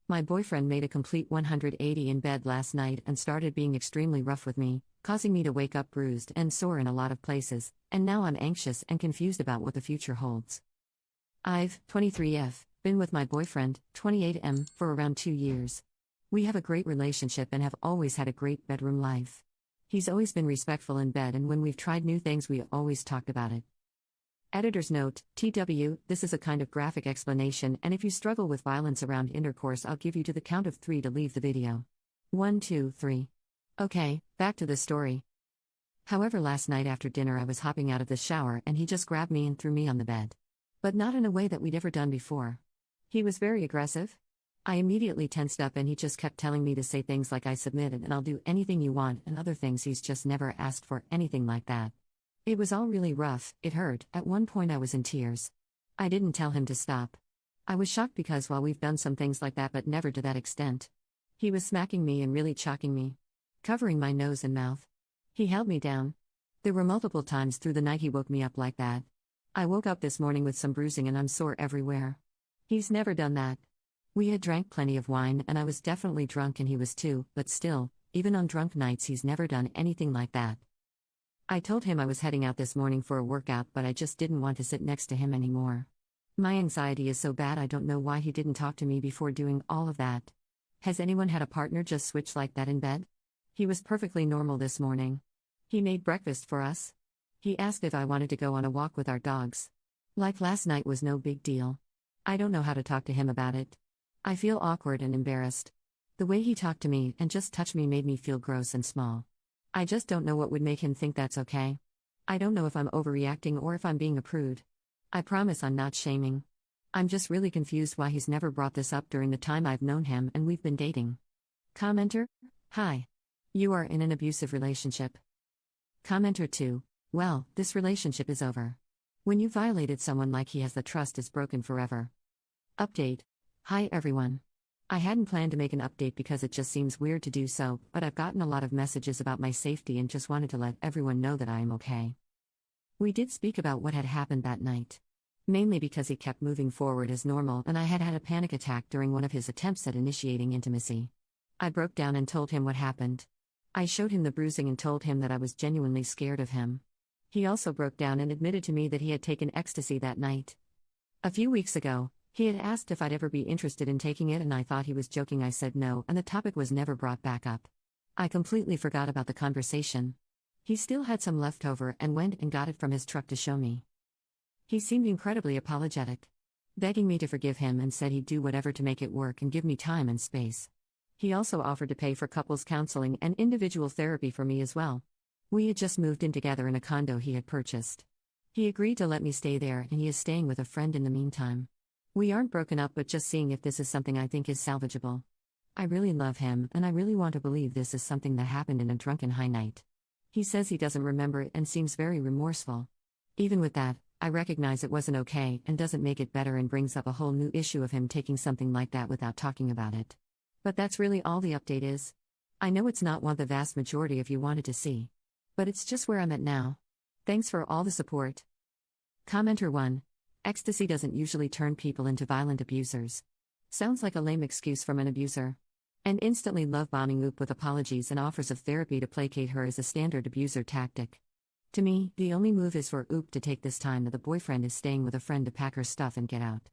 My boyfriend made a complete 180 in bed last night and started being extremely rough with me, causing me to wake up bruised and sore in a lot of places, and now I'm anxious and confused about what the future holds. I've, 23F, been with my boyfriend, 28M, for around 2 years. We have a great relationship and have always had a great bedroom life. He's always been respectful in bed, and when we've tried new things, we always talked about it. Editor's note: TW, this is a kind of graphic explanation, and if you struggle with violence around intercourse, I'll give you to the count of 3 to leave the video. 1, 2, 3. Okay, back to the story. However, last night after dinner, I was hopping out of the shower and he just grabbed me and threw me on the bed. But not in a way that we'd ever done before. He was very aggressive. I immediately tensed up and he just kept telling me to say things like "I submitted and I'll do anything you want," and other things he's just never asked for, anything like that. It was all really rough, it hurt, at one point I was in tears. I didn't tell him to stop. I was shocked because while we've done some things like that but never to that extent. He was smacking me and really choking me. Covering my nose and mouth. He held me down. There were multiple times through the night he woke me up like that. I woke up this morning with some bruising and I'm sore everywhere. He's never done that. We had drank plenty of wine and I was definitely drunk and he was too, but still, even on drunk nights he's never done anything like that. I told him I was heading out this morning for a workout, but I just didn't want to sit next to him anymore. My anxiety is so bad, I don't know why he didn't talk to me before doing all of that. Has anyone had a partner just switch like that in bed? He was perfectly normal this morning. He made breakfast for us. He asked if I wanted to go on a walk with our dogs. Like last night was no big deal. I don't know how to talk to him about it. I feel awkward and embarrassed. The way he talked to me and just touched me made me feel gross and small. I just don't know what would make him think that's okay. I don't know if I'm overreacting or if I'm being a prude. I promise I'm not shaming. I'm just really confused why he's never brought this up during the time I've known him and we've been dating. Commenter: Hi. You are in an abusive relationship. Commenter 2: Well, this relationship is over. When you violated someone like he has, the trust is broken forever. Update: Hi everyone. I hadn't planned to make an update because it just seems weird to do so, but I've gotten a lot of messages about my safety and just wanted to let everyone know that I am okay. We did speak about what had happened that night. Mainly because he kept moving forward as normal and I had had a panic attack during one of his attempts at initiating intimacy. I broke down and told him what happened. I showed him the bruising and told him that I was genuinely scared of him. He also broke down and admitted to me that he had taken ecstasy that night. A few weeks ago, he had asked if I'd ever be interested in taking it and I thought he was joking. I said no, and the topic was never brought back up. I completely forgot about the conversation. He still had some left over and went and got it from his truck to show me. He seemed incredibly apologetic, begging me to forgive him and said he'd do whatever to make it work and give me time and space. He also offered to pay for couples counseling and individual therapy for me as well. We had just moved in together in a condo he had purchased. He agreed to let me stay there and he is staying with a friend in the meantime. We aren't broken up, but just seeing if this is something I think is salvageable. I really love him and I really want to believe this is something that happened in a drunken high night. He says he doesn't remember it and seems very remorseful. Even with that, I recognize it wasn't okay and doesn't make it better and brings up a whole new issue of him taking something like that without talking about it. But that's really all the update is. I know it's not what the vast majority of you wanted to see. But it's just where I'm at now. Thanks for all the support. Commenter 1: Ecstasy doesn't usually turn people into violent abusers. Sounds like a lame excuse from an abuser. And instantly love-bombing Oop with apologies and offers of therapy to placate her is a standard abuser tactic. To me, the only move is for Oop to take this time that the boyfriend is staying with a friend to pack her stuff and get out.